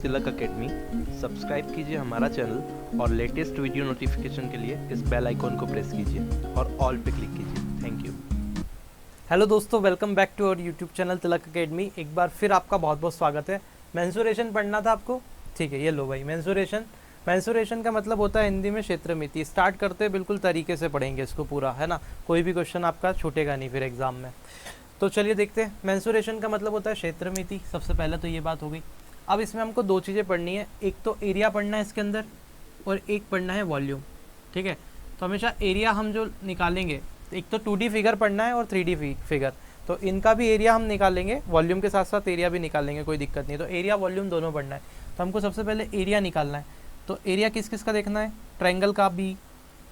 तिलक academy subscribe कीजिए हमारा channel और लेटेस्ट वीडियो नोटिफिकेशन के लिए इस बेल आइकॉन को प्रेस कीजिए और ऑल पे क्लिक कीजिए। Thank you. हेलो दोस्तों, welcome back to our YouTube channel Tilak academy. एक बार फिर आपका बहुत बहुत स्वागत है। मेंसुरेशन पढ़ना था आपको, ठीक है। ये लो भाई, मेंसुरेशन का मतलब होता है हिंदी में क्षेत्रमिति। स्टार्ट करते हैं, बिल्कुल तरीके से पढ़ेंगे इसको पूरा, है ना। कोई भी क्वेश्चन आपका छूटेगा नहीं फिर एग्जाम में। तो चलिए देखते हैं। मेंसुरेशन का मतलब होता है क्षेत्रमिति। सबसे पहले तो ये बात हो गई। अब इसमें हमको दो चीज़ें पढ़नी है, एक तो एरिया पढ़ना है इसके अंदर और एक पढ़ना है वॉल्यूम, ठीक है। तो हमेशा एरिया हम जो निकालेंगे, एक तो 2D फिगर पढ़ना है और 3D फिगर, तो इनका भी एरिया हम निकालेंगे, वॉल्यूम के साथ साथ एरिया भी निकालेंगे, कोई दिक्कत नहीं। तो एरिया वॉल्यूम दोनों पढ़ना है। तो हमको सबसे पहले एरिया निकालना है। तो एरिया किस किस का देखना है? ट्रायंगल का भी,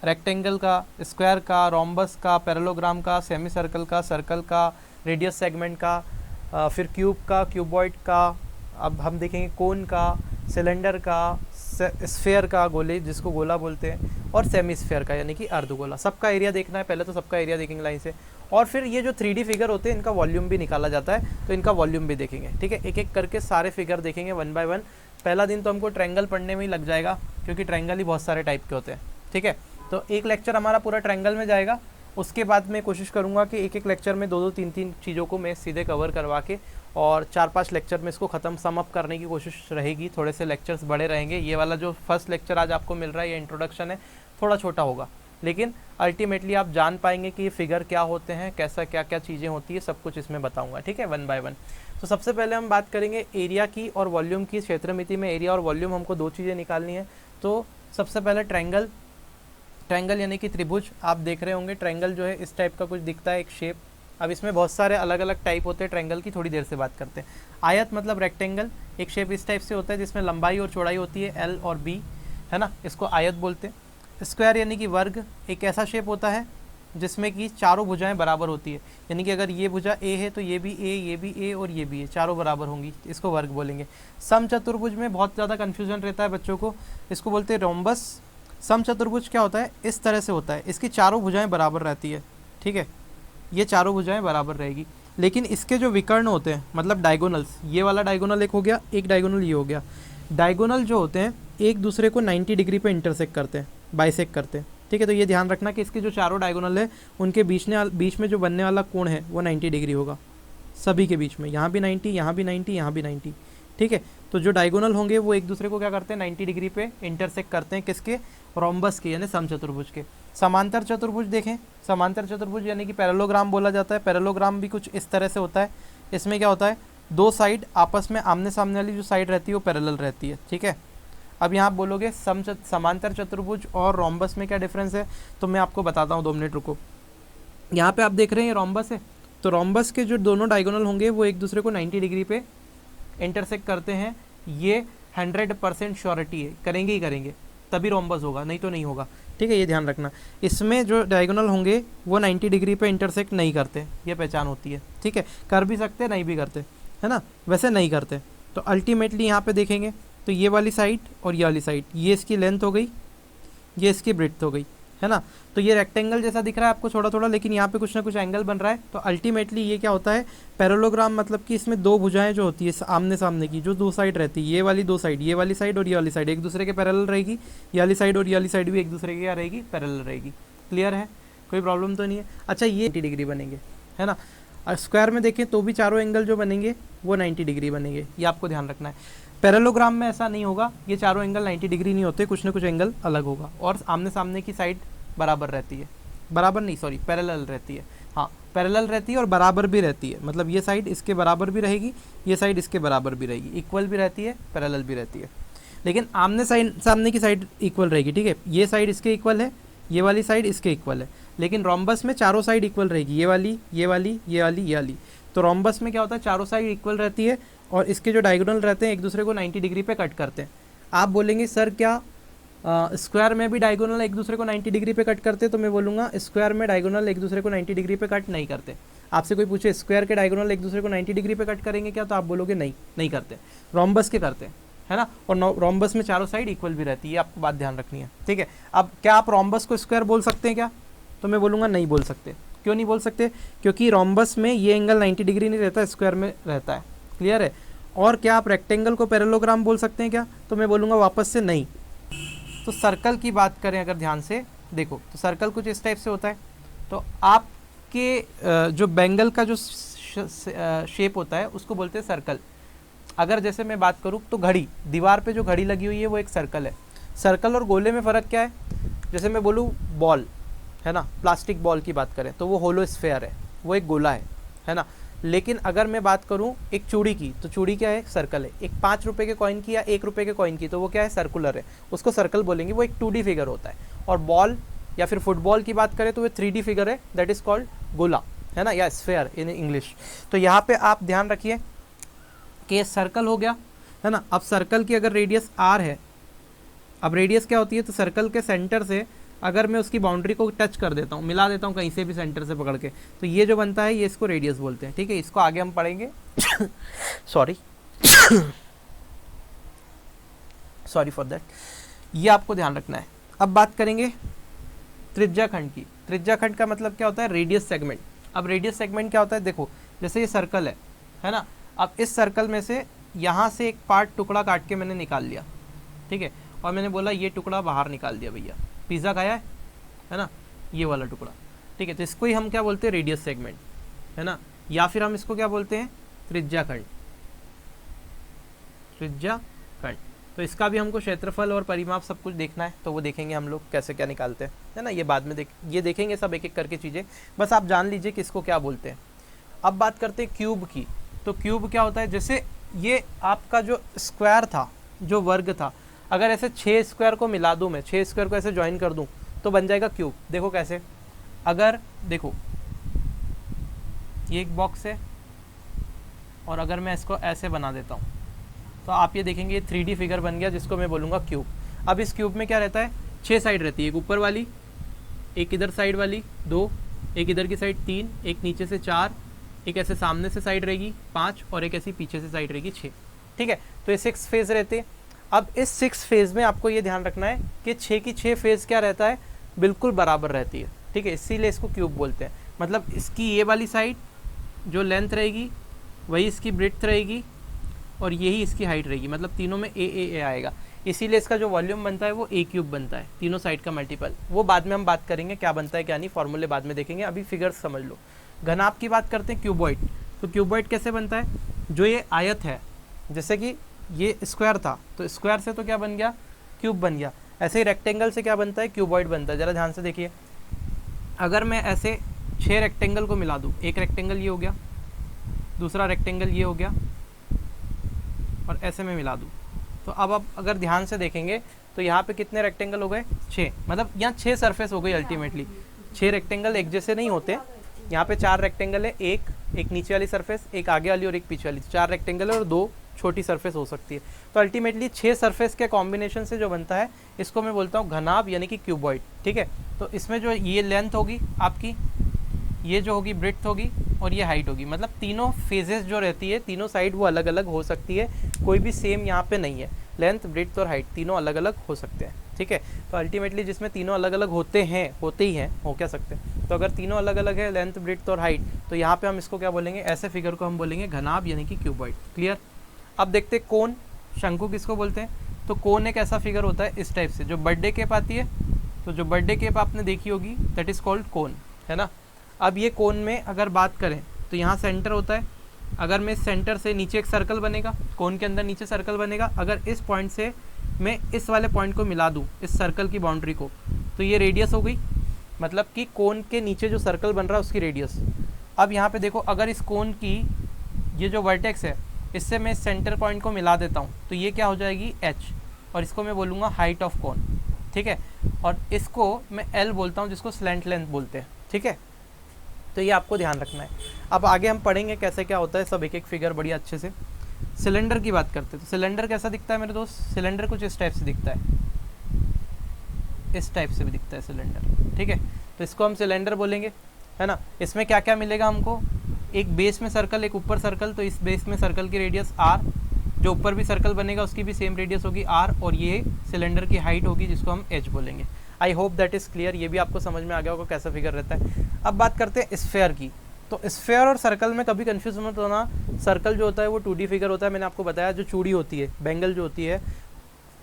रेक्टेंगल का, स्क्वायर का, रोम्बस का, पैरेललोग्राम का, सेमी सर्कल का, सर्कल का, रेडियस सेगमेंट का, फिर क्यूब का, क्यूबॉइड का, अब हम देखेंगे कोन का, सिलेंडर का, स्फेयर का, गोले जिसको गोला बोलते हैं, और सेमी स्फेयर का यानी कि अर्धगोला। सबका एरिया देखना है। पहले तो सबका एरिया देखेंगे लाइन से, और फिर ये जो 3D फिगर होते हैं इनका वॉल्यूम भी निकाला जाता है, तो इनका वॉल्यूम भी देखेंगे, ठीक है। एक एक करके सारे फिगर देखेंगे वन बाय वन। पहला दिन तो हमको ट्रायंगल पढ़ने में ही लग जाएगा, क्योंकि ट्रायंगल ही बहुत सारे टाइप के होते हैं, ठीक है। तो एक लेक्चर हमारा पूरा ट्रायंगल में जाएगा। उसके बाद मैं कोशिश करूँगा कि एक एक लेक्चर में दो दो तीन तीन चीज़ों को मैं सीधे कवर करवा के और 4-5 लेक्चर में इसको ख़त्म समअप करने की कोशिश रहेगी। थोड़े से लेक्चर्स बड़े रहेंगे। ये वाला जो फर्स्ट लेक्चर आज आपको मिल रहा है, ये इंट्रोडक्शन है, थोड़ा छोटा होगा, लेकिन अल्टीमेटली आप जान पाएंगे कि ये फिगर क्या होते हैं, कैसा क्या क्या चीज़ें होती है, सब कुछ इसमें बताऊंगा, ठीक है, वन बाय वन। तो सबसे पहले हम बात करेंगे एरिया की और वॉल्यूम की। क्षेत्रमिति में एरिया और वॉल्यूम हमको दो चीज़ें निकालनी है। तो सबसे पहले ट्रायंगल यानी कि त्रिभुज। आप देख रहे होंगे ट्रायंगल जो है इस टाइप का कुछ दिखता है, एक शेप। अब इसमें बहुत सारे अलग अलग टाइप होते हैं ट्रायंगल की, थोड़ी देर से बात करते हैं। आयत मतलब रेक्टेंगल, एक शेप इस टाइप से होता है जिसमें लंबाई और चौड़ाई होती है L और B, है ना, इसको आयत बोलते हैं। स्क्वायर यानी कि वर्ग, एक ऐसा शेप होता है जिसमें कि चारों भुजाएं बराबर होती है, यानी कि अगर ये भुजा A है तो ये भी A, ये भी A और ये भी A, चारों बराबर होंगी, इसको वर्ग बोलेंगे। समचतुर्भुज में बहुत ज़्यादा कन्फ्यूजन रहता है बच्चों को, इसको बोलते हैं रोम्बस। समचतुर्भुज क्या होता है? इस तरह से होता है, इसकी चारों भुजाएं बराबर रहती है, ठीक है, ये चारों भुजाएं बराबर रहेगी। लेकिन इसके जो विकर्ण होते हैं, मतलब डायगोनल्स, ये वाला डायगोनल एक हो गया, एक डायगोनल ये हो गया। डायगोनल जो होते हैं एक दूसरे को 90 डिग्री पे इंटरसेक्ट करते हैं, बाइसेक्ट करते हैं, ठीक है। तो ये ध्यान रखना कि इसके जो चारों डायगोनल है उनके बीच में जो बनने वाला कोण है वो 90 डिग्री होगा, सभी के बीच में। यहाँ भी 90, यहाँ भी 90, यहाँ भी 90, ठीक है। तो जो डायगोनल होंगे वो एक दूसरे को क्या करते हैं? 90 डिग्री पे इंटरसेक्ट करते हैं, किसके? रोम्बस के, यानी समचतुर्भुज के। समांतर चतुर्भुज देखें, समांतर चतुर्भुज यानी कि पैरेललोग्राम बोला जाता है। पैरेललोग्राम भी कुछ इस तरह से होता है। इसमें क्या होता है? दो साइड आपस में आमने सामने वाली जो साइड रहती है वो पैरेलल रहती है, ठीक है। अब यहाँ आप बोलोगे समांतर चतुर्भुज और रोम्बस में क्या डिफरेंस है, तो मैं आपको बताता हूँ, 2 मिनट रुको। यहाँ पे आप देख रहे हैं ये रोम्बस है, तो रोम्बस के जो दोनों डायगोनल होंगे वो एक दूसरे को 90 डिग्री पे इंटरसेक्ट करते हैं। ये 100% श्योरिटी है, करेंगे ही करेंगे, तभी रोम्बस होगा, नहीं तो नहीं होगा, ठीक है, ये ध्यान रखना। इसमें जो डायगोनल होंगे वो 90 डिग्री पे इंटरसेक्ट नहीं करते, ये पहचान होती है, ठीक है। कर भी सकते, नहीं भी करते, है ना, वैसे नहीं करते। तो अल्टीमेटली यहाँ पे देखेंगे तो ये वाली साइड और ये वाली साइड, ये इसकी लेंथ हो गई, ये इसकी ब्रेड्थ हो गई, है ना। तो ये रेक्टेंगल जैसा दिख रहा है आपको थोड़ा थोड़ा, लेकिन यहाँ पे कुछ ना कुछ एंगल बन रहा है। तो अल्टीमेटली ये क्या होता है? पैरेललोग्राम मतलब कि इसमें दो भुजाएं जो होती है आमने सामने की, जो दो साइड रहती है, ये वाली दो साइड, ये वाली साइड और ये वाली साइड एक दूसरे के पैरेलल रहेगी। ये वाली साइड और ये वाली साइड भी एक दूसरे के क्या रहेगी? पैरेलल रहेगी। क्लियर है? कोई प्रॉब्लम तो नहीं है? अच्छा, ये 90 डिग्री बनेंगे, है ना। स्क्वायर में देखें तो भी चारों एंगल जो बनेंगे वो 90 डिग्री बनेंगे, ये आपको ध्यान रखना है। पैरेललोग्राम में ऐसा नहीं होगा, ये चारों एंगल 90 डिग्री नहीं होते, कुछ ना कुछ एंगल अलग होगा, और आमने सामने की साइड बराबर रहती है, बराबर नहीं, सॉरी, पैरेलल रहती है। हाँ, पैरेलल रहती है और बराबर भी रहती है, मतलब ये साइड इसके बराबर भी रहेगी, ये साइड इसके बराबर भी रहेगी, इक्वल भी रहती है, पैरेलल भी रहती है। लेकिन आमने सामने की साइड इक्वल रहेगी, ठीक है। ये साइड इसके इक्वल है, ये वाली साइड इसके इक्वल है, लेकिन रोम्बस में चारों साइड इक्वल रहेगी, ये वाली, ये वाली, ये वाली, ये वाली। तो रोम्बस में क्या होता है? चारों साइड इक्वल रहती है, और इसके जो डायगोनल रहते हैं एक दूसरे को 90 डिग्री पे कट करते हैं। आप बोलेंगे सर क्या स्क्वायर में भी डायगोनल एक दूसरे को 90 डिग्री पे कट करते? तो मैं बोलूँगा स्क्वायर में डायगोनल एक दूसरे को 90 डिग्री पे कट नहीं करते। आपसे कोई पूछे स्क्वायर के डायगोनल एक दूसरे को 90 डिग्री पे कट करेंगे क्या, तो आप बोलोगे नहीं, नहीं करते, रोम्बस के करते हैं, है ना। और रोम्बस में चारों साइड इक्वल भी रहती है, आपको बात ध्यान रखनी है, ठीक है। अब क्या आप रोम्बस को स्क्वायर बोल सकते हैं क्या? तो मैं बोलूँगा नहीं बोल सकते। क्यों नहीं बोल सकते? क्योंकि रोम्बस में ये एंगल 90 डिग्री नहीं रहता, स्क्वायर में रहता है। क्लियर है? और क्या आप रेक्टेंगल को पैरेललोग्राम बोल सकते हैं क्या? तो मैं बोलूँगा वापस से नहीं। तो सर्कल की बात करें अगर ध्यान से देखो तो सर्कल कुछ इस टाइप से होता है। तो आपके जो बैंगल का जो शेप होता है उसको बोलते हैं सर्कल। अगर जैसे मैं बात करूँ तो घड़ी, दीवार पे जो घड़ी लगी हुई है वो एक सर्कल है। सर्कल और गोले में फ़र्क क्या है? जैसे मैं बोलूँ बॉल है ना, प्लास्टिक बॉल की बात करें तो वो होलो स्फेयर है, वो एक गोला है ना। लेकिन अगर मैं बात करूं एक चूड़ी की, तो चूड़ी क्या है? सर्कल है। एक 5 रुपये के कॉइन की या 1 रुपये के कॉइन की, तो वो क्या है? सर्कुलर है, उसको सर्कल बोलेंगे, वो एक 2D फिगर होता है। और बॉल या फिर फुटबॉल की बात करें तो वो 3D फिगर है, दैट इज़ कॉल्ड गोला, है ना, या स्फेयर इन इंग्लिश। तो यहाँ पे आप ध्यान रखिए कि ये सर्कल हो गया, है ना। अब सर्कल की अगर रेडियस r है, अब रेडियस क्या होती है? तो सर्कल के सेंटर से अगर मैं उसकी बाउंड्री को टच कर देता हूँ, मिला देता हूँ कहीं से भी सेंटर से पकड़ के, तो ये जो बनता है ये इसको रेडियस बोलते हैं, ठीक है। इसको आगे हम पढ़ेंगे सॉरी फॉर दैट, ये आपको ध्यान रखना है। अब बात करेंगे त्रिज्याखंड की। त्रिज्याखंड का मतलब क्या होता है? Radius segment. अब रेडियस सेगमेंट क्या होता है? देखो जैसे ये सर्कल है ना, अब इस सर्कल में से यहाँ से एक पार्ट टुकड़ा काट के मैंने निकाल लिया, ठीक है, और मैंने बोला ये टुकड़ा बाहर निकाल दिया भैया, पिज़्ज़ा खाया है ना, ये वाला टुकड़ा, ठीक है। तो इसको ही हम क्या बोलते हैं? रेडियस सेगमेंट, है ना, या फिर हम इसको क्या बोलते हैं? त्रिज्याखंड। त्रिज्याखंड। तो इसका भी हमको क्षेत्रफल और परिमाप सब कुछ देखना है, तो वो देखेंगे हम लोग कैसे क्या निकालते हैं, है ना। ये बाद में ये देखेंगे सब एक एक करके चीज़ें, बस आप जान लीजिए कि इसको क्या बोलते हैं। अब बात करते हैं क्यूब की। तो क्यूब क्या होता है? जैसे ये आपका जो स्क्वायर था, जो वर्ग था, अगर ऐसे 6 स्क्वायर को मिला दूं, मैं 6 स्क्वायर को ऐसे ज्वाइन कर दूं तो बन जाएगा क्यूब। देखो कैसे, अगर देखो ये एक बॉक्स है और अगर मैं इसको ऐसे बना देता हूं तो आप ये देखेंगे ये 3D फिगर बन गया, जिसको मैं बोलूँगा क्यूब। अब इस क्यूब में क्या रहता है? 6 साइड रहती है, एक ऊपर वाली, एक इधर साइड वाली 2, एक इधर की साइड 3, एक नीचे से 4, एक ऐसे सामने से साइड रहेगी 5 और एक ऐसी पीछे से साइड रहेगी 6, ठीक है। तो ये 6 फेज रहते हैं। अब इस 6 फेज में आपको ये ध्यान रखना है कि 6 की 6 फेज क्या रहता है? बिल्कुल बराबर रहती है, ठीक है, इसीलिए इसको क्यूब बोलते हैं। मतलब इसकी ये वाली साइड जो लेंथ रहेगी वही इसकी ब्रेड्थ रहेगी और यही इसकी हाइट रहेगी, मतलब तीनों में ए आएगा, इसीलिए इसका जो वॉल्यूम बनता है वो ए क्यूब बनता है, तीनों साइड का मल्टीपल। वो बाद में हम बात करेंगे क्या बनता है क्या नहीं, फॉर्मूले बाद में देखेंगे, अभी फिगर्स समझ लो। घनाभ की बात करते हैं, क्यूबॉइड। तो क्यूबॉइड कैसे बनता है? जो ये आयत है, जैसे कि ये स्क्वायर था तो स्क्वायर से तो क्या बन गया? क्यूब बन गया। ऐसे ही रेक्टेंगल से क्या बनता है? क्यूबॉइड बनता है। ज़रा ध्यान से देखिए, अगर मैं ऐसे 6 रेक्टेंगल को मिला दूँ, एक रेक्टेंगल ये हो गया, दूसरा रेक्टेंगल ये हो गया और ऐसे में मिला दूँ, तो अब आप अगर ध्यान से देखेंगे तो यहाँ पे कितने रेक्टेंगल हो गए? 6, मतलब यहाँ 6 सरफेस हो गई अल्टीमेटली। 6 रेक्टेंगल एक जैसे नहीं होते, यहाँ पे 4 रेक्टेंगल है, एक नीचे वाली सरफेस, एक आगे वाली और एक पीछे वाली, 4 रेक्टेंगल है और 2 छोटी सरफेस हो सकती है। तो अल्टीमेटली 6 सरफेस के कॉम्बिनेशन से जो बनता है इसको मैं बोलता हूँ घनाभ, यानी कि क्यूबॉइड, ठीक है। तो इसमें जो ये लेंथ होगी आपकी, ये जो होगी ब्रेड्थ होगी और ये हाइट होगी, मतलब तीनों फेजेस जो रहती है, तीनों साइड वो अलग अलग हो सकती है, कोई भी सेम यहाँ पे नहीं है। लेंथ, ब्रेड्थ और हाइट तीनों अलग अलग हो सकते हैं, ठीक है। तो अल्टीमेटली जिसमें तीनों अलग अलग होते ही हैं, हो क्या सकते हैं। तो अगर तीनों अलग अलग है, लेंथ, ब्रेड्थ और हाइट, तो यहाँ पे हम इसको क्या बोलेंगे? ऐसे फिगर को हम बोलेंगे घनाभ, यानी कि क्यूबॉइड। क्लियर? अब देखते हैं कोन, शंकु किसको बोलते हैं? तो कोन एक ऐसा फिगर होता है इस टाइप से, जो बर्थडे केप आती है, तो जो बर्थडे केप आपने देखी होगी दैट इज़ कॉल्ड कोन, है ना। अब ये कोन में अगर बात करें तो यहाँ सेंटर होता है, अगर मैं इस सेंटर से नीचे एक सर्कल बनेगा, कोन के अंदर नीचे सर्कल बनेगा, अगर इस पॉइंट से मैं इस वाले पॉइंट को मिला दूँ, इस सर्कल की बाउंड्री को, तो ये रेडियस हो गई, मतलब कि कोन के नीचे जो सर्कल बन रहा है उसकी रेडियस। अब यहाँ पे देखो, अगर इस कोन की ये जो वर्टेक्स है इससे मैं इस सेंटर पॉइंट को मिला देता हूँ तो ये क्या हो जाएगी? h, और इसको मैं बोलूँगा हाइट ऑफ कोन, ठीक है। और इसको मैं l बोलता हूँ, जिसको स्लैंट लेंथ बोलते हैं, ठीक है। तो ये आपको ध्यान रखना है। अब आगे हम पढ़ेंगे कैसे क्या होता है, सब एक एक फिगर बढ़िया अच्छे से। सिलेंडर की बात करते हैं, तो सिलेंडर कैसा दिखता है मेरे दोस्त? सिलेंडर कुछ इस टाइप से दिखता है, इस टाइप से भी दिखता है सिलेंडर, ठीक है। तो इसको हम सिलेंडर बोलेंगे, है ना। इसमें क्या क्या मिलेगा हमको? एक बेस में सर्कल, एक ऊपर सर्कल, तो इस बेस में सर्कल की रेडियस r, जो ऊपर भी सर्कल बनेगा उसकी भी सेम रेडियस होगी r, और ये सिलेंडर की हाइट होगी जिसको हम h बोलेंगे। आई होप दैट इज़ क्लियर, ये भी आपको समझ में आ गया होगा कैसा फिगर रहता है। अब बात करते हैं स्फेयर की। तो स्फेयर और सर्कल में कभी कंफ्यूज मत होना। सर्कल जो होता है वो 2D फिगर होता है, मैंने आपको बताया। जो चूड़ी होती है, बेंगल जो होती है,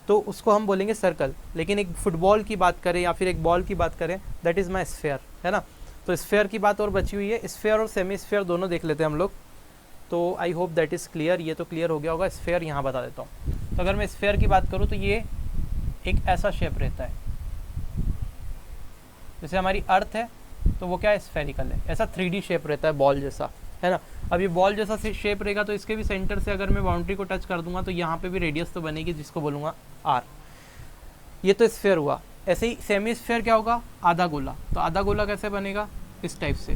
तो उसको हम बोलेंगे सर्कल। लेकिन एक फुटबॉल की बात करें या फिर एक बॉल की बात करें, दैट इज़ माई स्फेयर, है ना। तो स्फेयर की बात और बची हुई है। स्फेयर और सेमी स्फेयर दोनों देख लेते हैं हम लोग। तो I hope that is clear. ये तो क्लियर हो गया होगा। स्फेयर यहाँ बता देता हूँ। तो अगर मैं स्फेयर की बात करूँ तो ये एक ऐसा शेप रहता है, जैसे हमारी अर्थ है तो वो क्या है, स्फेरिकल है। ऐसा 3D शेप रहता है बॉल जैसा, है ना। अब ये बॉल जैसा शेप रहेगा तो इसके भी सेंटर से अगर मैं बाउंड्री को टच कर दूंगा तो यहाँ पे भी रेडियस तो बनेगी, जिसको बोलूँगा आर। ये तो स्फेयर हुआ। ऐसे ही सेमी स्फेयर क्या होगा, आधा गोला। तो आधा गोला कैसे बनेगा, इस टाइप से,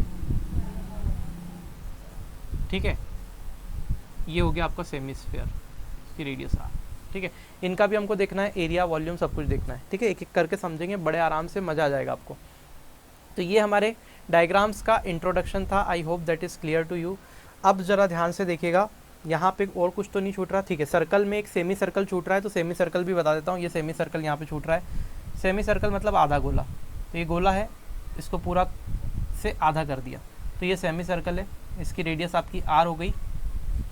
ठीक है। ये हो गया आपका सेमी स्फेयर की रेडियस आर, ठीक है। इनका भी हमको देखना है, एरिया, वॉल्यूम, सब कुछ देखना है, ठीक है। एक एक करके समझेंगे, बड़े आराम से, मज़ा आ जाएगा आपको। तो ये हमारे डायग्राम्स का इंट्रोडक्शन था। I hope that is clear to you. अब ज़रा ध्यान से देखिएगा, यहाँ पे और कुछ तो नहीं छूट रहा, ठीक है। सर्कल में एक सेमी सर्कल छूट रहा है, तो सेमी सर्कल भी बता देता हूँ। ये सेमी सर्कल यहाँ पे छूट रहा है। सेमी सर्कल मतलब आधा गोला। तो ये गोला है, इसको पूरा से आधा कर दिया, तो ये सेमी सर्कल है। इसकी रेडियस आपकी आर हो गई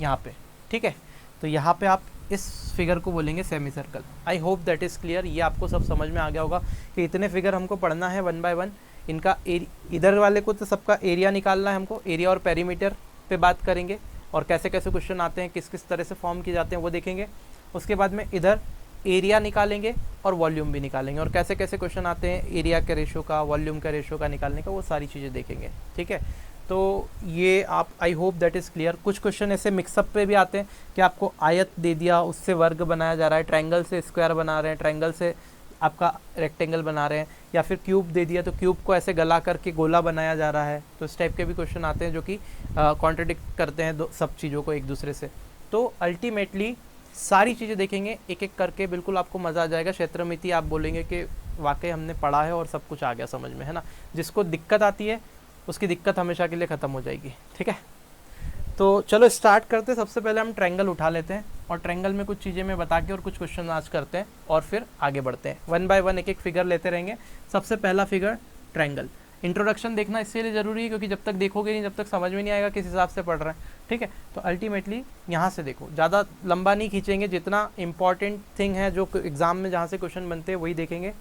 यहाँ पे, ठीक है। तो यहाँ पे आप इस फिगर को बोलेंगे semi circle. I hope that is clear. ये आपको सब समझ में आ गया होगा कि इतने फिगर हमको पढ़ना है 1 बाय 1। इनका इधर वाले को तो सबका एरिया निकालना है हमको। एरिया और पेरीमीटर पे बात करेंगे, और कैसे कैसे क्वेश्चन आते हैं, किस किस तरह से फॉर्म किए जाते हैं, वो देखेंगे। उसके बाद में इधर एरिया निकालेंगे और वॉल्यूम भी निकालेंगे, और कैसे कैसे क्वेश्चन आते हैं एरिया के रेशो का, वॉल्यूम के रेशो का निकालने का, वो सारी चीज़ें देखेंगे, ठीक है। तो ये आप, आई होप दैट इज़ क्लियर। कुछ क्वेश्चन ऐसे मिक्सअप पे भी आते हैं कि आपको आयत दे दिया, उससे वर्ग बनाया जा रहा है, ट्रायंगल से स्क्वायर बना रहे हैं, ट्रायंगल से आपका रेक्टेंगल बना रहे हैं, या फिर क्यूब दे दिया तो क्यूब को ऐसे गला करके गोला बनाया जा रहा है। तो इस टाइप के भी क्वेश्चन आते हैं जो कि कॉन्ट्रडिक्ट करते हैं सब चीज़ों को एक दूसरे से। तो अल्टीमेटली सारी चीज़ें देखेंगे एक एक करके, बिल्कुल आपको मज़ा आ जाएगा। क्षेत्रमिति आप बोलेंगे कि वाकई हमने पढ़ा है और सब कुछ आ गया समझ में, है ना। जिसको दिक्कत आती है उसकी दिक्कत हमेशा के लिए ख़त्म हो जाएगी, ठीक है। तो चलो स्टार्ट करते हैं। सबसे पहले हम ट्रायंगल उठा लेते हैं, और ट्रायंगल में कुछ चीज़ें मैं बता के और कुछ क्वेश्चन आज करते हैं, और फिर आगे बढ़ते हैं। 1 बाय 1 एक एक फिगर लेते रहेंगे। सबसे पहला फिगर ट्रायंगल। इंट्रोडक्शन देखना इसलिए ज़रूरी है क्योंकि जब तक देखोगे नहीं, जब तक समझ में नहीं आएगा किस हिसाब से पढ़ रहे हैं, ठीक है। तो अल्टीमेटली यहाँ से देखो, ज़्यादा लंबा नहीं खींचेंगे, जितना इंपॉर्टेंट थिंग है जो एग्ज़ाम में जहाँ से क्वेश्चन बनते हैं वही देखेंगे,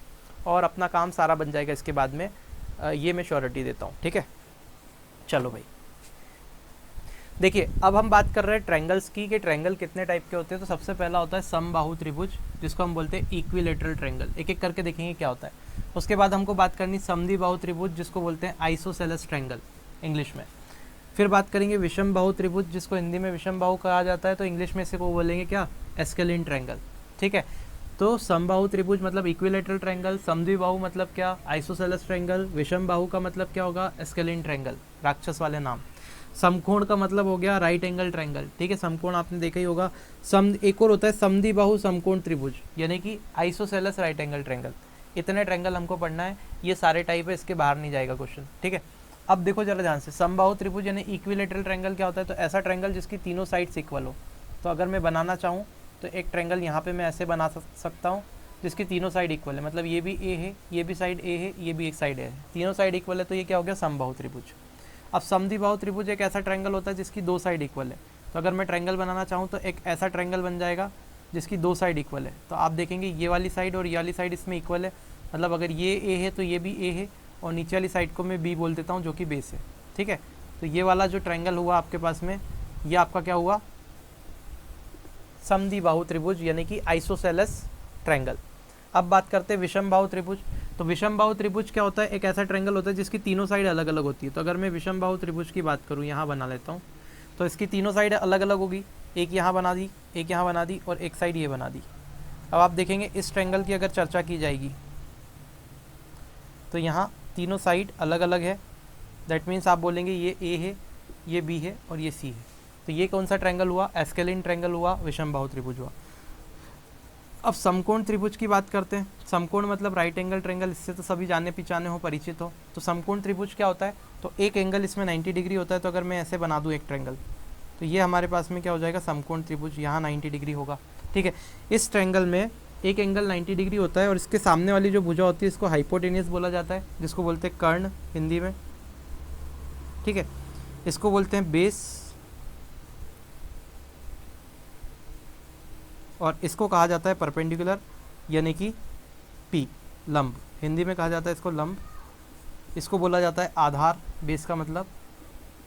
और अपना काम सारा बन जाएगा इसके बाद में। ये मैं श्योरिटी देता हूँ, ठीक है। चलो भाई देखिए, अब हम बात कर रहे हैं ट्रायंगल्स की, कि ट्रायंगल कितने टाइप के होते हैं। तो सबसे पहला होता है समबाहु त्रिभुज, जिसको हम बोलते हैं इक्विलेटरल ट्रायंगल। एक एक करके देखेंगे क्या होता है। उसके बाद हमको बात करनी समद्विबाहु त्रिभुज, जिसको बोलते हैं आइसोसेलेस ट्रायंगल इंग्लिश में। फिर बात करेंगे विषमबाहु त्रिभुज, जिसको हिंदी में विषमबाहु कहा जाता है, तो इंग्लिश में इसे को बोलेंगे क्या, एस्केलिन ट्रायंगल, ठीक है। तो समबाहु त्रिभुज मतलब इक्विलेटरल ट्रायंगल, समद्विबाहु मतलब क्या, आइसोसेलेस ट्रायंगल, विषमबाहु का मतलब क्या होगा, एस्केलिन ट्रायंगल, राक्षस वाले नाम। समकोण का मतलब हो गया राइट एंगल ट्रायंगल, ठीक है। समकोण आपने देखा ही होगा। एक और होता है समद्विबाहु समकोण त्रिभुज, यानी कि आइसोसेलेस राइट एंगल ट्रायंगल। इतने ट्रायंगल हमको पढ़ना है, ये सारे टाइप है, इसके बाहर नहीं जाएगा क्वेश्चन, ठीक है। अब देखो जरा ध्यान से, समबाहु त्रिभुज यानी इक्विलेटरल ट्रायंगल क्या होता है, तो ऐसा ट्रायंगल जिसकी तीनों साइड्स इक्वल हो। तो अगर मैं बनाना चाहूँ तो एक ट्रायंगल यहाँ पे मैं ऐसे बना सकता हूँ जिसकी तीनों साइड इक्वल है, मतलब ये भी ए है, ये भी साइड ए है, ये भी एक साइड ए है, तीनों साइड इक्वल है, तो ये क्या हो गया, समबाहु त्रिभुज। अब समद्विबाहु त्रिभुज एक ऐसा ट्रायंगल होता है जिसकी दो साइड इक्वल है। तो अगर मैं ट्रायंगल बनाना चाहूँ तो एक ऐसा ट्रायंगल बन जाएगा जिसकी दो साइड इक्वल है। तो आप देखेंगे ये वाली साइड और ये वाली साइड इसमें इक्वल है, मतलब अगर ये ए है तो ये भी ए है, और नीचे वाली साइड को मैं बी बोल देता हूँ जो कि बेस है, ठीक है। तो ये वाला जो ट्रायंगल हुआ आपके पास में, ये आपका क्या हुआ, समद्विबाहु त्रिभुज यानी कि आइसोसेलेस ट्रायंगल। अब बात करते हैं विषमबाहु त्रिभुज। तो विषमबाहु त्रिभुज क्या होता है, एक ऐसा ट्रायंगल होता है जिसकी तीनों साइड अलग अलग होती है। तो अगर मैं विषमबाहु त्रिभुज की बात करूँ, यहाँ बना लेता हूँ, तो इसकी तीनों साइड अलग अलग होगी, एक यहाँ बना दी, एक यहाँ बना दी, और एक साइड ये बना दी। अब आप देखेंगे इस ट्रायंगल की अगर चर्चा की जाएगी तो यहाँ तीनों साइड अलग अलग है, दैट मीन्स आप बोलेंगे ये ए है, ये बी है, और ये सी है। तो ये कौन सा ट्रायंगल हुआ, एस्केलिन ट्रायंगल हुआ, विषमबाहु त्रिभुज हुआ। अब समकोण त्रिभुज की बात करते हैं। समकोण मतलब राइट एंगल ट्रायंगल, इससे तो सभी जाने पहचाने हो, परिचित हो। तो समकोण त्रिभुज क्या होता है, तो एक एंगल इसमें 90 डिग्री होता है। तो अगर मैं ऐसे बना दूं एक ट्रायंगल, तो ये हमारे पास में क्या हो जाएगा, समकोण त्रिभुज, यहाँ 90 डिग्री होगा, ठीक है। इस ट्रायंगल में एक एंगल 90 डिग्री होता है, और इसके सामने वाली जो भुजा होती है इसको हाइपोटेनियस बोला जाता है, जिसको बोलते हैं कर्ण हिंदी में, ठीक है। इसको बोलते हैं बेस, और इसको कहा जाता है परपेंडिकुलर यानी कि पी, लंब, हिंदी में कहा जाता है इसको लंब। इसको बोला जाता है आधार, बेस का मतलब,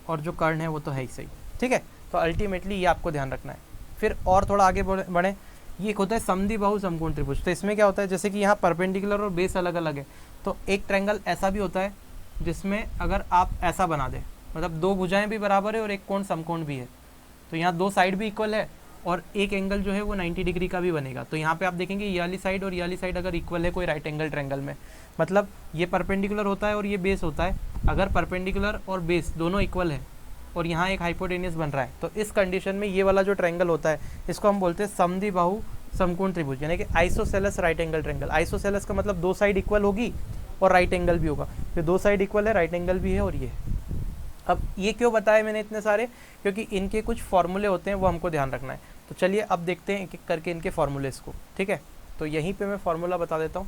और जो कर्ण है वो तो है ही सही, ठीक है। तो अल्टीमेटली ये आपको ध्यान रखना है। फिर और थोड़ा आगे बढ़े, ये एक होता है समद्विबाहु समकोण त्रिभुज। तो इसमें क्या होता है, जैसे कि यहाँ परपेंडिकुलर और बेस अलग अलग है, तो एक ट्रायंगल ऐसा भी होता है जिसमें अगर आप ऐसा बना दें, मतलब दो भुजाएं भी बराबर है और एक कोण समकोण भी है, तो यहाँ दो साइड भी इक्वल है और एक एंगल जो है वो 90 डिग्री का भी बनेगा। तो यहाँ पे आप देखेंगे ये वाली साइड और ये वाली साइड अगर इक्वल है कोई राइट एंगल ट्रायंगल में, मतलब ये परपेंडिकुलर होता है और ये बेस होता है। अगर परपेंडिकुलर और बेस दोनों इक्वल है और यहाँ एक हाइपोटेनियस बन रहा है, तो इस कंडीशन में ये वाला जो ट्रायंगल होता है इसको हम बोलते हैं समद्विबाहु समकोण त्रिभुज, यानी कि isosceles right angle triangle. Isosceles का मतलब दो साइड इक्वल होगी और राइट एंगल भी होगा, तो दो साइड इक्वल है, राइट एंगल भी है और ये है। अब ये क्यों बताया मैंने इतने सारे, क्योंकि इनके कुछ फॉर्मूले होते हैं वो हमको ध्यान रखना है। तो चलिए अब देखते हैं एक एक करके इनके फॉर्मूलेस को, ठीक है। तो यहीं पे मैं फॉर्मूला बता देता हूँ।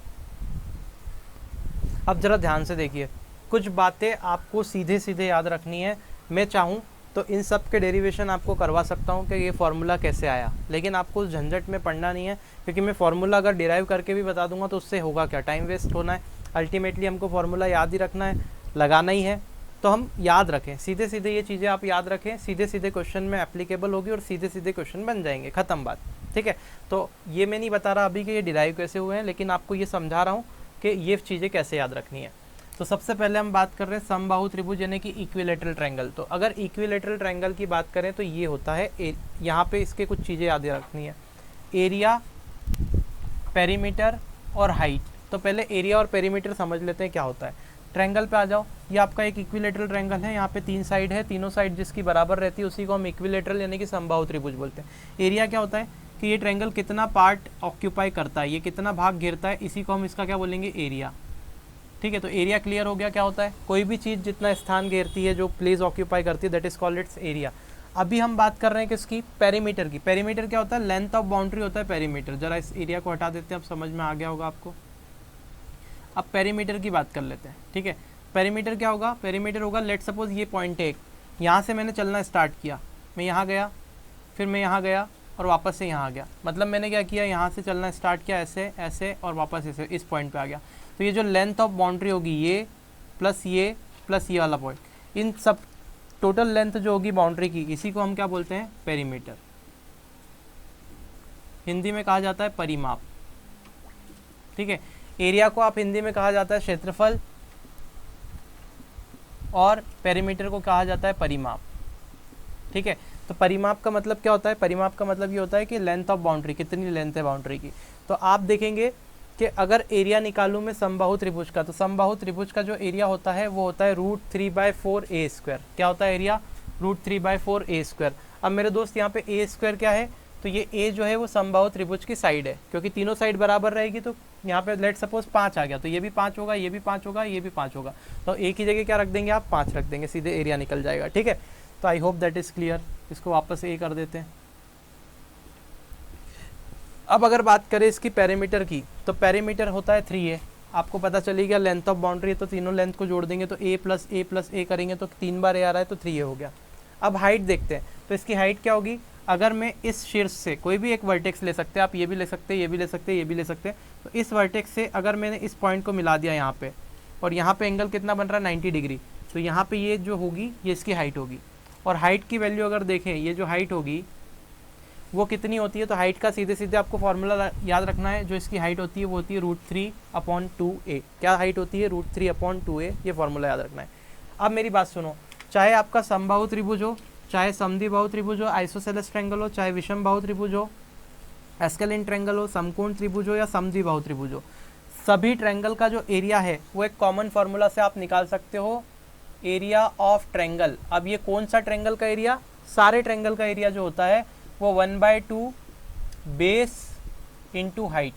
अब जरा ध्यान से देखिए, कुछ बातें आपको सीधे सीधे याद रखनी है। मैं चाहूँ तो इन सब के डेरिवेशन आपको करवा सकता हूँ कि ये फार्मूला कैसे आया, लेकिन आपको उस झंझट में पढ़ना नहीं है, क्योंकि मैं फार्मूला अगर डिराइव करके भी बता दूंगा तो उससे होगा क्या, टाइम वेस्ट होना है। अल्टीमेटली हमको फार्मूला याद ही रखना है, लगाना ही है। तो हम याद रखें, सीधे सीधे ये चीज़ें आप याद रखें, सीधे सीधे क्वेश्चन में एप्लीकेबल होगी और सीधे सीधे क्वेश्चन बन जाएंगे, ख़त्म बात, ठीक है। तो ये मैं नहीं बता रहा अभी कि ये डिराइव कैसे हुए हैं, लेकिन आपको ये समझा रहा हूँ कि ये चीज़ें कैसे याद रखनी है। तो सबसे पहले हम बात कर रहे हैं समबाहु त्रिभुज यानी कि इक्विलेटरल ट्रायंगल। तो अगर इक्विलेटरल ट्रायंगल की बात करें तो ये होता है, यहाँ पे इसके कुछ चीज़ें याद रखनी है, एरिया, पेरीमीटर और हाइट। तो पहले एरिया और पेरीमीटर समझ लेते हैं क्या होता है। ट्रायंगल पे आ जाओ, ये आपका एक इक्विलेटरल ट्रायंगल है, यहाँ पे तीन साइड है, तीनों साइड जिसकी बराबर रहती है उसी को हम इक्विलेटरल यानी कि समबाहु त्रिभुज बोलते हैं। एरिया क्या होता है कि ये ट्रायंगल कितना पार्ट ऑक्यूपाई करता है, ये कितना भाग घेरता है, इसी को हम इसका क्या बोलेंगे, एरिया, ठीक है। तो एरिया क्लियर हो गया क्या होता है, कोई भी चीज़ जितना स्थान घेरती है, जो प्लेस ऑक्यूपाई करती है, that is called its area. अभी हम बात कर रहे हैं किसकी, पेरीमीटर की। पेरीमीटर क्या होता है, लेंथ ऑफ बाउंड्री होता है पेरीमीटर। जरा इस एरिया को हटा देते हैं, अब समझ में आ गया होगा आपको। अब पेरीमीटर की बात कर लेते हैं, ठीक है। पेरीमीटर क्या होगा, पेरीमीटर होगा, लेट सपोज ये पॉइंट है, यहाँ से मैंने चलना स्टार्ट किया, मैं यहाँ गया, फिर मैं यहाँ गया और वापस से यहाँ आ गया। मतलब मैंने क्या किया, यहाँ से चलना स्टार्ट किया ऐसे ऐसे और वापस ऐसे इस पॉइंट पे आ गया। तो ये जो लेंथ ऑफ बाउंड्री होगी, ये प्लस ये वाला पॉइंट, इन सब टोटल लेंथ जो होगी बाउंड्री की, इसी को हम क्या बोलते हैं, पेरीमीटर। हिंदी में कहा जाता है परिमाप, ठीक है। एरिया को आप हिंदी में कहा जाता है क्षेत्रफल और पेरीमीटर को कहा जाता है परिमाप, ठीक है। तो परिमाप का मतलब क्या होता है, परिमाप का मतलब ये होता है कि लेंथ ऑफ बाउंड्री, कितनी लेंथ है बाउंड्री की। तो आप देखेंगे कि अगर एरिया निकालूं मैं समबाहु त्रिभुज का, तो समबाहु त्रिभुज का जो एरिया होता है वो होता है √3/4a²। क्या होता है एरिया, √3/4a²। अब मेरे दोस्त यहाँ पे a² क्या है, तो ये a जो है वो समबाहु त्रिभुज की साइड है, क्योंकि तीनों साइड बराबर रहेगी। तो यहाँ पे लेट सपोज 5 आ गया, तो ये भी 5 होगा, ये भी 5 होगा, ये भी 5 होगा। तो a की जगह क्या रख देंगे आप, 5 रख देंगे, सीधे एरिया निकल जाएगा, ठीक है। तो I hope that is clear. इसको वापस a कर देते हैं। अब अगर बात करें इसकी पेरीमीटर की, तो पेरीमीटर होता है 3a। आपको पता चली गया लेंथ ऑफ बाउंड्री है, तो तीनों लेंथ को जोड़ देंगे तो a + a करेंगे तो 3 बार a आ रहा है, तो 3a हो गया। अब हाइट देखते हैं, तो इसकी हाइट क्या होगी, अगर मैं इस शीर्ष से कोई भी एक वर्टेक्स ले सकते हैं आप, ये भी ले सकते हैं, ये भी ले सकते हैं, ये भी ले सकते हैं। तो इस वर्टेक्स से अगर मैंने इस पॉइंट को मिला दिया यहाँ पे, और यहाँ पे एंगल कितना बन रहा है, 90 डिग्री, तो यहाँ पे ये जो होगी ये इसकी हाइट होगी। और हाइट की वैल्यू अगर देखें, ये जो हाइट होगी वो कितनी होती है, तो हाइट का सीधे सीधे आपको फॉर्मूला याद रखना है। जो इसकी हाइट होती है वो होती है √3/2a। क्या हाइट होती है, √3/2a, ये फॉर्मूला याद रखना है। अब मेरी बात सुनो, चाहे आपका समबाहु त्रिभुज हो, चाहे समद्विबाहु त्रिभुज हो, आइसोसेलेस ट्रायंगल हो, चाहे विषमबाहु त्रिभुज हो, एस्केलिन ट्रायंगल हो, समकोण त्रिभुज हो या समद्विबाहु त्रिभुज हो, सभी ट्रायंगल का जो एरिया है वो एक कॉमन फार्मूला से आप निकाल सकते हो, एरिया ऑफ ट्रायंगल। अब ये कौन सा ट्रायंगल का एरिया, सारे ट्रायंगल का एरिया जो होता है वो 1/2 बेस इंटू हाइट,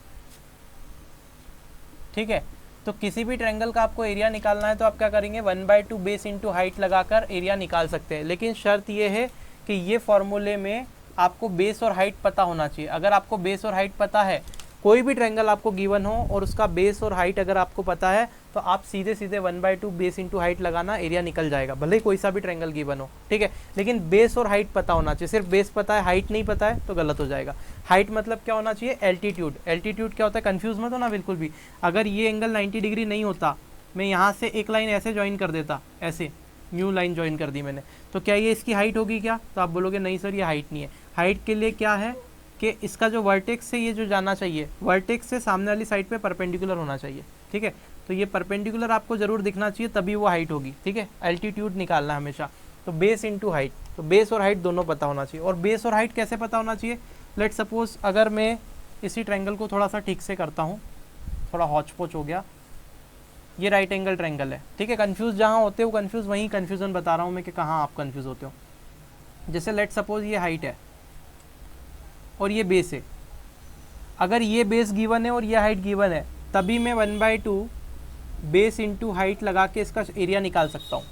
ठीक है। तो किसी भी ट्रायंगल का आपको एरिया निकालना है तो आप क्या करेंगे, 1/2 बेस इंटू हाइट लगाकर एरिया निकाल सकते हैं। लेकिन शर्त ये है कि ये फॉर्मूले में आपको बेस और हाइट पता होना चाहिए। अगर आपको बेस और हाइट पता है, कोई भी ट्रायंगल आपको गिवन हो और उसका बेस और हाइट अगर आपको पता है तो आप सीधे सीधे 1/2 बेस इंटू हाइट लगाना, एरिया निकल जाएगा, भले ही कोई सा भी ट्रायंगल गिवन हो, ठीक है। लेकिन बेस और हाइट पता होना चाहिए, सिर्फ बेस पता है हाइट नहीं पता है तो गलत हो जाएगा। हाइट मतलब क्या होना चाहिए, एल्टीट्यूड। एल्टीट्यूड क्या होता है, कंफ्यूज मत होना बिल्कुल भी। अगर ये एंगल 90 डिग्री नहीं होता, मैं यहाँ से एक लाइन ऐसे ज्वाइन कर देता, ऐसे न्यू लाइन ज्वाइन कर दी मैंने, तो क्या ये इसकी हाइट होगी क्या, तो आप बोलोगे नहीं सर ये हाइट नहीं है। हाइट के लिए क्या है कि इसका जो वर्टेक्स से ये जो जाना चाहिए, वर्टेक्स से सामने वाली साइड पे परपेंडिकुलर होना चाहिए, ठीक है। तो ये परपेंडिकुलर आपको जरूर दिखना चाहिए, तभी वो हाइट होगी, ठीक है। एल्टीट्यूड निकालना हमेशा, तो बेस इंटू हाइट, तो बेस और हाइट दोनों पता होना चाहिए। और बेस और हाइट कैसे पता होना चाहिए, लेट सपोज अगर मैं इसी ट्रायंगल को थोड़ा सा ठीक से करता हूँ, थोड़ा हौच पौच हो गया, ये राइट एंगल ट्रायंगल है, ठीक है। कंफ्यूज जहाँ होते हो कंफ्यूज, वहीं कंफ्यूजन बता रहा हूँ मैं कि कहाँ आप कंफ्यूज होते हो। जैसे लेट सपोज ये हाइट है और ये बेस है, अगर ये बेस गिवन है और ये हाइट गिवन है, तभी मैं 1/2 बेस इंटू हाइट लगा के इसका एरिया निकाल सकता हूँ।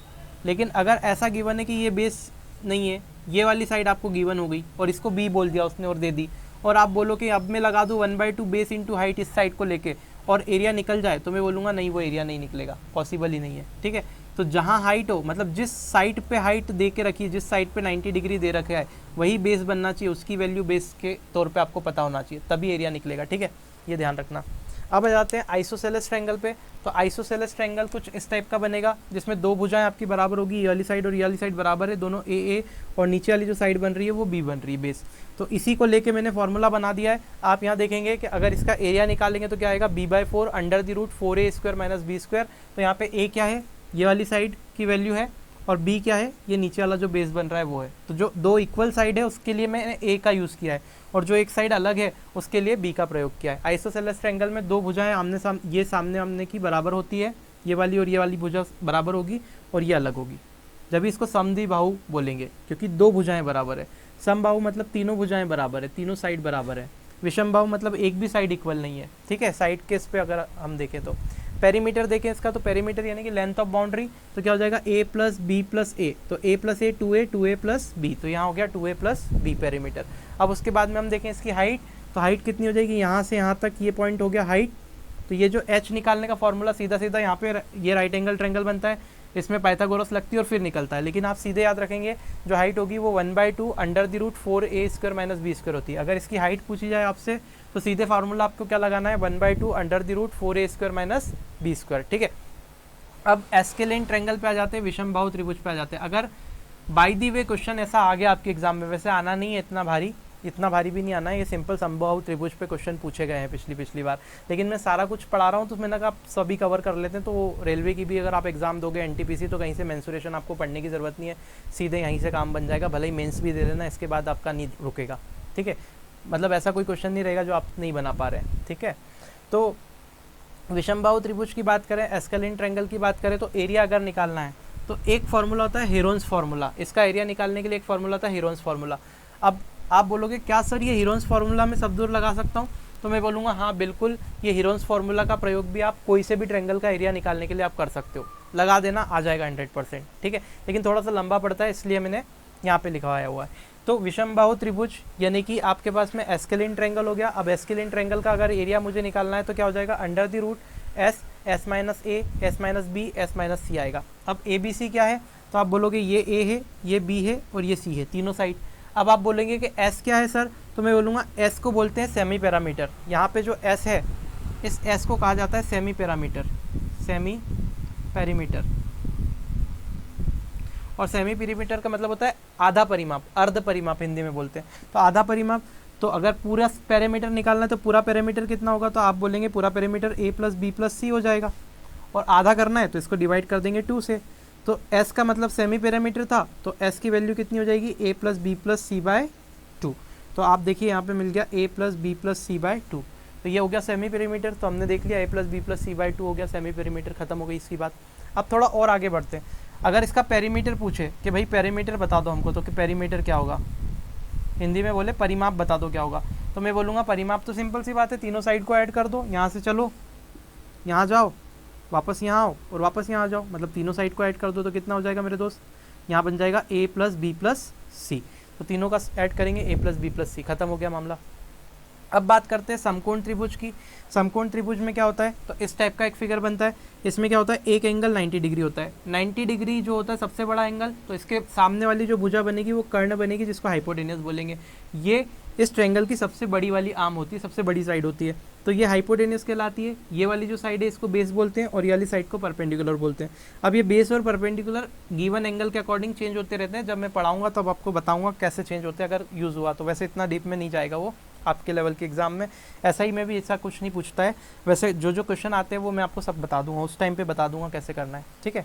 लेकिन अगर ऐसा गिवन है कि ये बेस नहीं है, ये वाली साइड आपको गिवन हो गई और इसको बी बोल दिया उसने और दे दी, और आप बोलो कि अब मैं लगा दूँ 1/2 बेस इंटू हाइट इस साइड को लेके और एरिया निकल जाए, तो मैं बोलूँगा नहीं, वो एरिया नहीं निकलेगा, पॉसिबल ही नहीं है, ठीक है। तो जहाँ हाइट हो, मतलब जिस साइड पे हाइट दे के रखी है, जिस साइड पे 90 डिग्री दे रखा है, वही बेस बनना चाहिए, उसकी वैल्यू बेस के तौर पे आपको पता होना चाहिए, तभी एरिया निकलेगा, ठीक है। ये ध्यान रखना। अब आ जाते हैं आइसोसेलेस ट्रायंगल पे। तो आइसोसेलेस ट्रायंगल कुछ इस टाइप का बनेगा, जिसमें दो भुजाएं आपकी बराबर होगी, ये वाली साइड और ये वाली साइड बराबर है, दोनों ए, और नीचे वाली जो साइड बन रही है वो बी बन रही है, बेस। तो इसी को लेके मैंने फॉर्मूला बना दिया है। आप यहाँ देखेंगे कि अगर इसका एरिया निकालेंगे तो क्या आएगा, b/4 √4a² - b²। तो यहाँ पे ए क्या है, ये वाली साइड की वैल्यू है, और बी क्या है, ये नीचे वाला जो बेस बन रहा है वो है। तो जो दो इक्वल साइड है उसके लिए मैंने ए का यूज़ किया है, और जो एक साइड अलग है उसके लिए बी का प्रयोग किया है। आइसोसेलेस ट्रायंगल में दो भुजाएं ये सामने आमने की बराबर होती है, ये वाली और ये वाली भुजा बराबर होगी और ये अलग होगी, जब इसको समद्विबाहु बोलेंगे, क्योंकि दो भुजाएं बराबर है। समबाहु मतलब तीनों भुजाएं बराबर है, तीनों साइड बराबर है। विषमबाहु मतलब एक भी साइड इक्वल नहीं है, ठीक है। साइड केस पे अगर हम देखें तो पेरीमीटर देखें इसका, तो पेरीमीटर यानी कि लेंथ ऑफ बाउंड्री, तो क्या हो जाएगा a + b + a, तो a + a 2a, 2a + b, तो यहाँ हो गया 2a + b पेरीमीटर। अब उसके बाद में हम देखें इसकी हाइट, तो हाइट कितनी हो जाएगी, यहाँ से यहाँ तक ये पॉइंट हो गया हाइट। तो ये जो h निकालने का फॉर्मूला सीधा सीधा यहाँ पे ये राइट एंगल ट्रायंगल बनता है, इसमें पाइथागोरस लगती है और फिर निकलता है। लेकिन आप सीधे याद रखेंगे जो हाइट होगी वो 1/2 √4a² - b² होती है। अगर इसकी हाइट पूछी जाए आपसे तो सीधे फार्मूला आपको क्या लगाना है, 1/2 √4a² - b², ठीक है। अब एस्केलेन ट्रायंगल पे आ जाते हैं, विषमबाहु त्रिभुज पे आ जाते हैं। अगर बाय दी वे क्वेश्चन ऐसा आ गया आपके एग्जाम में, वैसे आना नहीं है इतना भारी भी नहीं आना है, ये सिंपल समबाहु त्रिभुज पे क्वेश्चन पूछे गए हैं पिछली बार, लेकिन मैं सारा कुछ पढ़ा रहा हूँ तो मैंने कहा आप सभी कवर कर लेते हैं। तो रेलवे की भी अगर आप एग्जाम दोगे एनटीपीसी, तो कहीं से मेंसुरेशन आपको पढ़ने की ज़रूरत नहीं है, सीधे यहीं से काम बन जाएगा। भले ही मेंस भी दे देना, इसके बाद आपका नहीं रुकेगा, ठीक है। मतलब ऐसा कोई क्वेश्चन नहीं रहेगा जो आप नहीं बना पा रहे हैं, ठीक है। तो विषमबाहु त्रिभुज की बात करें, एस्केलेन ट्रायंगल की बात करें, तो एरिया अगर निकालना है तो एक फार्मूला होता है हेरोन्स फार्मूला। इसका एरिया निकालने के लिए एक फार्मूला होता है हेरोन्स फार्मूला। अब आप बोलोगे क्या सर ये हेरोन्स फार्मूला में सब दूर लगा सकता हूँ, तो मैं बोलूँगा हाँ बिल्कुल, ये हेरोन्स फार्मूला का प्रयोग भी आप कोई से भी ट्रायंगल का एरिया निकालने के लिए आप कर सकते हो, लगा देना, आ जाएगा 100%, ठीक है। लेकिन थोड़ा सा लंबा पड़ता है, इसलिए मैंने यहाँ पे लिखवाया हुआ है। तो विषमबाहु त्रिभुज यानी कि आपके पास में एस्केलेन ट्रायंगल हो गया। अब एस्केलेन ट्रायंगल का अगर एरिया मुझे निकालना है तो क्या हो जाएगा, √S, S - a, S - b, S - c आएगा। अब ABC क्या है, तो आप बोलोगे ये A है, ये B है और ये C है, तीनों साइड। अब आप बोलेंगे कि S क्या है सर, तो मैं बोलूँगा S को बोलते हैं सेमी पैरामीटर। यहाँ पे जो S है, इस S को कहा जाता है सेमी पैरामीटर, सेमी पैरीमीटर। और सेमी पैरीमीटर का मतलब होता है आधा परिमाप, अर्ध परिमाप हिंदी में बोलते हैं। तो आधा परिमाप, तो अगर पूरा पैरामीटर निकालना है तो पूरा पैरामीटर कितना होगा, तो आप बोलेंगे पूरा पैरामीटर a + b + c हो जाएगा, और आधा करना है तो इसको डिवाइड कर देंगे 2 से। तो s का मतलब सेमी पैरामीटर था, तो s की वैल्यू कितनी हो जाएगी, a + b + c/2। तो आप देखिए यहाँ पे मिल गया a + b + c/2, तो ये हो गया सेमी पैरामीटर। तो हमने देख लिया a + b + c/2 हो गया सेमी पैरामीटर, खत्म हो गई इसकी बात। अब थोड़ा और आगे बढ़ते हैं। अगर इसका पेरीमीटर पूछे कि भाई पेरीमीटर बता दो हमको, तो कि पेरीमीटर क्या होगा, हिंदी में बोले परिमाप बता दो क्या होगा, तो मैं बोलूँगा परिमाप तो सिंपल सी बात है, तीनों साइड को ऐड कर दो, यहाँ से चलो, यहाँ जाओ, वापस यहाँ आओ और वापस यहाँ आ जाओ, मतलब तीनों साइड को ऐड कर दो, तो कितना हो जाएगा मेरे दोस्त, यहाँ बन जाएगा a + b + c। तो तीनों का ऐड करेंगे a + b + c, खत्म हो गया मामला। अब बात करते हैं समकोण त्रिभुज की। समकोण त्रिभुज में क्या होता है, तो इस टाइप का एक फिगर बनता है। इसमें क्या होता है, एक एंगल 90 डिग्री होता है। 90 डिग्री जो होता है सबसे बड़ा एंगल, तो इसके सामने वाली जो भुजा बनेगी वो कर्ण बनेगी, जिसको हाइपोटेन्यूस बोलेंगे। ये इस ट्रायंगल की सबसे बड़ी वाली आर्म होती है, सबसे बड़ी साइड होती है, तो ये हाइपोटेन्यूस कहलाती है। ये वाली जो साइड है इसको बेस बोलते हैं और ये वाली साइड को परपेंडिकुलर बोलते हैं। अब ये बेस और परपेंडिकुलर गिवन एंगल के अकॉर्डिंग चेंज होते रहते हैं। जब मैं पढ़ाऊंगा तब आपको बताऊंगा कैसे चेंज होते हैं, अगर यूज़ हुआ तो। वैसे इतना डीप में नहीं जाएगा वो आपके लेवल के एग्जाम में, ऐसा ही में भी ऐसा कुछ नहीं पूछता है। वैसे जो जो क्वेश्चन आते हैं वो मैं आपको सब बता दूंगा, उस टाइम पे बता दूंगा कैसे करना है, ठीक है।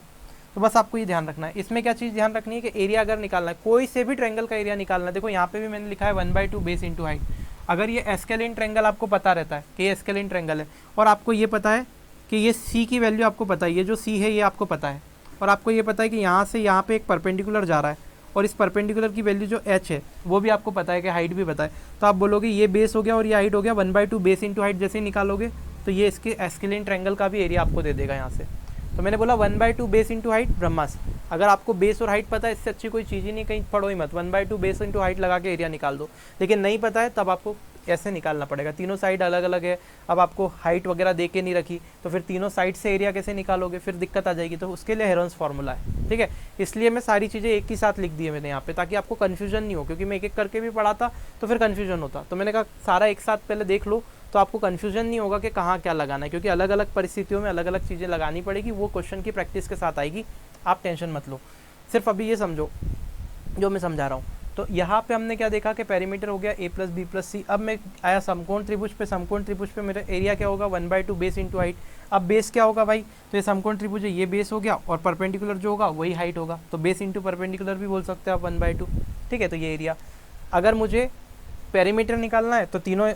तो बस आपको ये ध्यान रखना है। इसमें क्या चीज़ ध्यान रखनी है कि एरिया अगर निकालना है, कोई से भी ट्रायंगल का एरिया निकालना है, देखो यहाँ पे भी मैंने लिखा है 1/2 बेस इंटू हाइट। अगर ये एस्केलिन ट्रायंगल आपको पता रहता है कि ये एस्केलिन ट्रायंगल है, और आपको ये पता है कि ये सी की वैल्यू आपको पता है, ये जो सी है ये आपको पता है, और आपको ये पता है कि यहाँ से यहाँ पे एक परपेंडिकुलर जा रहा है, और इस परपेंडिकुलर की वैल्यू जो एच है वो भी आपको पता है कि हाइट भी पता है, तो आप बोलोगे ये बेस हो गया और ये हाइट हो गया। 1/2 बेस इंटू हाइट जैसे निकालोगे तो ये इसके एस्केलिन ट्रायंगल का भी एरिया आपको दे देगा यहाँ से। तो मैंने बोला 1/2 बेस इंटू हाइट ब्रह्मास्त्र। अगर आपको बेस और हाइट पता है, इससे अच्छी कोई चीज़ ही नहीं, कहीं पढ़ो ही मत, 1/2 बेस इंटू हाइट लगा के एरिया निकाल दो। लेकिन नहीं पता है तब आपको ऐसे निकालना पड़ेगा। तीनों साइड अलग अलग है, अब आपको हाइट वगैरह दे के नहीं रखी, तो फिर तीनों साइड से एरिया कैसे निकालोगे, फिर दिक्कत आ जाएगी। तो उसके लिए हेरोन्स फार्मूला है, ठीक है। इसलिए मैं सारी चीज़ें एक ही साथ लिख दी है मैंने यहाँ पे, ताकि आपको कन्फ्यूजन नहीं हो, क्योंकि मैं एक एक करके भी पढ़ाता तो फिर कन्फ्यूजन होता। तो मैंने कहा सारा एक साथ पहले देख लो, तो आपको कन्फ्यूजन नहीं होगा कि कहाँ क्या लगाना है, क्योंकि अलग अलग परिस्थितियों में अलग अलग चीज़ें लगानी पड़ेगी। वो क्वेश्चन की प्रैक्टिस के साथ आएगी, आप टेंशन मत लो। सिर्फ अभी ये समझो जो मैं समझा रहा हूँ। तो यहाँ पे हमने क्या देखा कि पेरीमीटर हो गया a प्लस बी प्लस सी। अब मैं आया समकोण त्रिभुज पे। समकोण त्रिभुज पे मेरा एरिया क्या होगा, 1/2 बेस इंटू हाइट। अब बेस क्या होगा भाई, तो ये समकोण त्रिभुज है, ये बेस हो गया, और परपेंडिकुलर जो होगा वही हाइट होगा, तो बेस इंटू परपेंडिकुलर भी बोल सकते हैं आप 1/2, ठीक है। तो ये एरिया, अगर मुझे पेरीमीटर निकालना है तो तीनों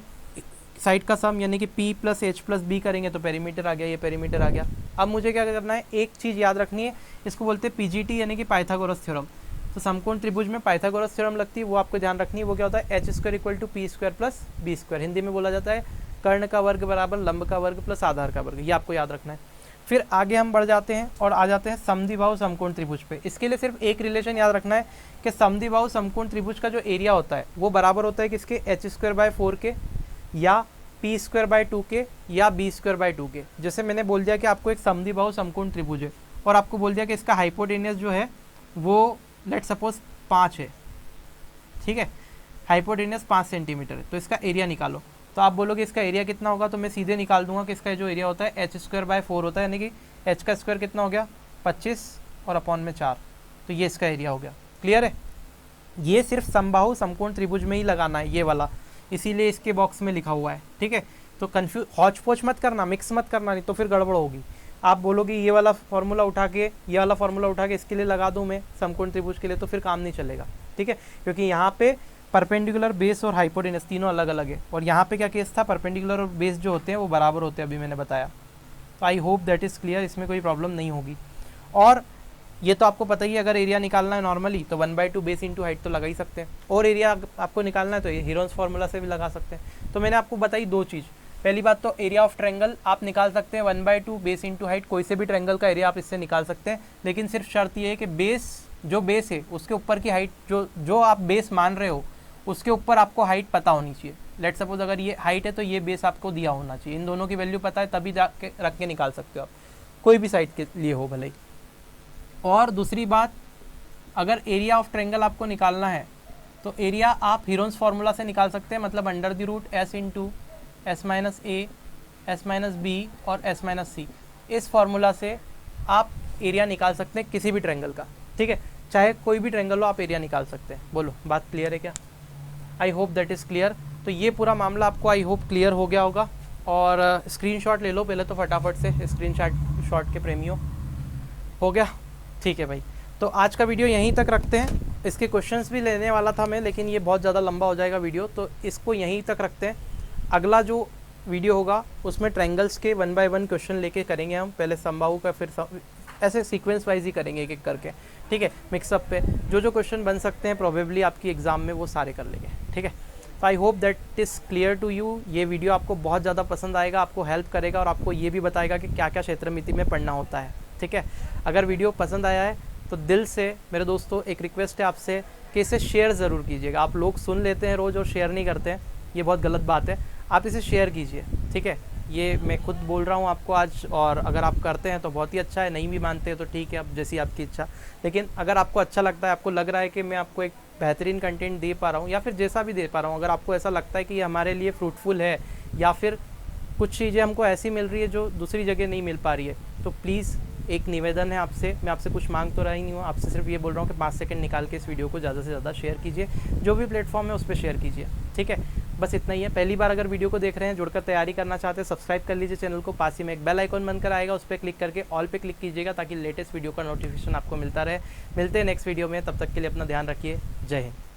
साइड का सम यानी कि p plus H plus B करेंगे तो पेरीमीटर आ गया, ये पेरीमीटर आ गया। अब मुझे क्या करना है, एक चीज़ याद रखनी है, इसको बोलते हैं पीजीटी यानी कि पाइथागोरस थ्योरम। तो समकोण त्रिभुज में पाइथागोरस थ्योरम लगती है, वो आपको ध्यान रखनी है। वो क्या होता है, h² = p² plus b²। Hindi में बोला जाता है कर्ण का वर्ग बराबर लंब का वर्ग प्लस आधार का वर्ग, ये आपको याद रखना है। फिर आगे हम बढ़ जाते हैं और आ जाते हैं समद्विबाहु समकोण त्रिभुज पे। इसके लिए सिर्फ एक रिलेशन याद रखना है कि समद्विबाहु समकोण त्रिभुज का जो एरिया होता है वो बराबर होता है किसके, h²/4 के, या p²/2 के, या b²/2 के। जैसे मैंने बोल दिया कि आपको एक समद्विबाहु समकोण त्रिभुज है, और आपको बोल दिया कि इसका हाइपोटेन्यूस जो है वो लेट सपोज 5 है, ठीक है। हाइपोटेन्यूस 5 सेंटीमीटर है, तो इसका एरिया निकालो। तो आप बोलोगे इसका एरिया कितना होगा, तो मैं सीधे निकाल दूंगा कि इसका जो एरिया होता है h²/4 होता है, यानी कि h का स्क्वायर कितना हो गया 25 और अपॉन में 4, तो ये इसका एरिया हो गया। क्लियर है। ये सिर्फ समबाहु समकोण त्रिभुज में ही लगाना है ये वाला, इसीलिए इसके बॉक्स में लिखा हुआ है, ठीक है। तो कन्फ्यूज हौच पौच मत करना, मिक्स मत करना, नहीं तो फिर गड़बड़ होगी। आप बोलोगे ये वाला फार्मूला उठा के, ये वाला फार्मूला उठा के इसके लिए लगा दूं मैं समकोण त्रिभुज के लिए, तो फिर काम नहीं चलेगा, ठीक है। क्योंकि यहाँ पे परपेंडिकुलर, बेस और हाइपोटेन्यूस तीनों अलग अलग है, और यहाँ पे क्या केस था, परपेंडिकुलर और बेस जो होते हैं वो बराबर होते हैं, अभी मैंने बताया। तो I hope that is clear, इसमें कोई प्रॉब्लम नहीं होगी। और ये तो आपको पता ही है, अगर एरिया निकालना है नॉर्मली तो 1/2 बेस इंटू हाइट तो लगा ही सकते हैं, और एरिया आपको निकालना है तो हेरोन्स फार्मूला से भी लगा सकते हैं। तो मैंने आपको बताई दो चीज़। पहली बात तो एरिया ऑफ ट्रायंगल आप निकाल सकते हैं 1/2 बेस इंटू हाइट, कोई से भी ट्रायंगल का एरिया आप इससे निकाल सकते हैं, लेकिन सिर्फ शर्त ये है कि बेस, जो बेस है उसके ऊपर की हाइट, जो आप बेस मान रहे हो उसके ऊपर आपको हाइट पता होनी चाहिए। लेट सपोज अगर ये हाइट है तो ये बेस आपको दिया होना चाहिए, इन दोनों की वैल्यू पता है तभी जाके रख के निकाल सकते हो आप, कोई भी साइड के लिए हो भले ही। और दूसरी बात, अगर एरिया ऑफ ट्रायंगल आपको निकालना है तो एरिया आप हेरोन्स फार्मूला से निकाल सकते हैं, मतलब √s इंटू s माइनस ए, s माइनस बी और s माइनस सी, इस फार्मूला से आप एरिया निकाल सकते हैं किसी भी ट्रायंगल का, ठीक है। चाहे कोई भी ट्रायंगल हो आप एरिया निकाल सकते हैं। बोलो बात क्लियर है क्या? आई होप दैट इज़ क्लियर। तो ये पूरा मामला आपको आई होप क्लियर हो गया होगा। और स्क्रीनशॉट ले लो पहले तो फटाफट से, स्क्रीनशॉट के प्रेमियों। हो गया, ठीक है भाई। तो आज का वीडियो यहीं तक रखते हैं। इसके क्वेश्चंस भी लेने वाला था मैं, लेकिन ये बहुत ज़्यादा लंबा हो जाएगा वीडियो, तो इसको यहीं तक रखते हैं। अगला जो वीडियो होगा उसमें ट्रायंगल्स के 1 बाय 1 क्वेश्चन लेके करेंगे हम, पहले समबाहु का, फिर ऐसे सीक्वेंस वाइज ही करेंगे एक एक करके, ठीक है। मिक्सअप पे जो जो क्वेश्चन बन सकते हैं प्रोबेबली आपकी एग्ज़ाम में, वो सारे कर लेंगे, ठीक है। तो I hope that is clear to you. ये वीडियो आपको बहुत ज़्यादा पसंद आएगा, आपको हेल्प करेगा और आपको ये भी बताएगा कि क्या क्या क्षेत्रमिति में पढ़ना होता है, ठीक है। अगर वीडियो पसंद आया है तो दिल से मेरे दोस्तों एक रिक्वेस्ट है आपसे कि इसे शेयर ज़रूर कीजिएगा। आप लोग सुन लेते हैं रोज़ और शेयर नहीं करते हैं, ये बहुत गलत बात है। आप इसे शेयर कीजिए, ठीक है। ये मैं खुद बोल रहा हूँ आपको आज, और अगर आप करते हैं तो बहुत ही अच्छा है, नहीं भी मानते हैं तो ठीक है, अब जैसी आपकी इच्छा। लेकिन अगर आपको अच्छा लगता है, आपको लग रहा है कि मैं आपको एक बेहतरीन कंटेंट दे पा रहा हूँ या फिर जैसा भी दे पा रहा हूँ, अगर आपको ऐसा लगता है कि ये हमारे लिए फ्रूटफुल है या फिर कुछ चीज़ें हमको ऐसी मिल रही है जो दूसरी जगह नहीं मिल पा रही है, तो प्लीज़ एक निवेदन है आपसे, मैं आपसे कुछ मांग तो रहा ही नहीं हूँ, आपसे सिर्फ ये बोल रहा हूँ कि 5 सेकंड निकाल के इस वीडियो को ज़्यादा से ज़्यादा शेयर कीजिए, जो भी प्लेटफॉर्म है उस पर शेयर कीजिए, ठीक है। बस इतना ही है। पहली बार अगर वीडियो को देख रहे हैं, जुड़कर तैयारी करना चाहते हैं, सब्सक्राइब कर लीजिए चैनल को। पास ही में एक बेल आइकॉन बनकर आएगा, उस पर क्लिक करके ऑल पे क्लिक कीजिएगा ताकि लेटेस्ट वीडियो का नोटिफिकेशन आपको मिलता रहे। मिलते हैं नेक्स्ट वीडियो में, तब तक के लिए अपना ध्यान रखिए। जय हिंद।